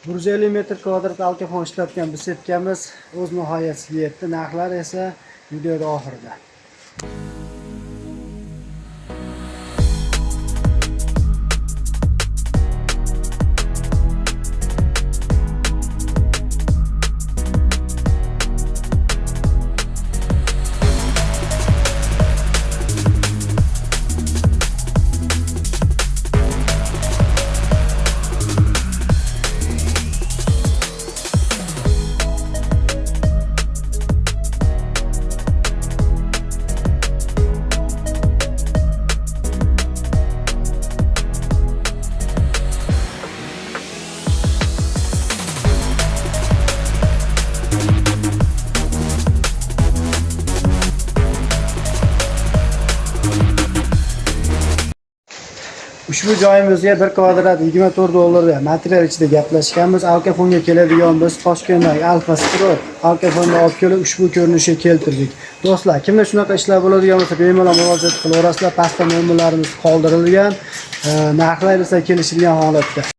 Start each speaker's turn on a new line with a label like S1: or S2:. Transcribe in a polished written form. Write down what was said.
S1: 150 metr kvadrat alkafon ishlatgan bisetkamiz o'z nihoyasiga yetdi. Narxlar esa videoda oxirida. Ushbu joyimizga 1 kvadrat 24 dollarga material ichida gaplashganmiz. Alkafonga keladigan biz Toshkentdagi Alfa Stro alkafonni olib kelib ushbu ko'rinishga keltirdik. Do'stlar, kimda shunaqa ishlar bo'ladigan bo'lsa, bemalol murojaat qilaverasizlar. Pastda nomerlarimiz qoldirilgan. Narxlar esa kelishilgan holatda.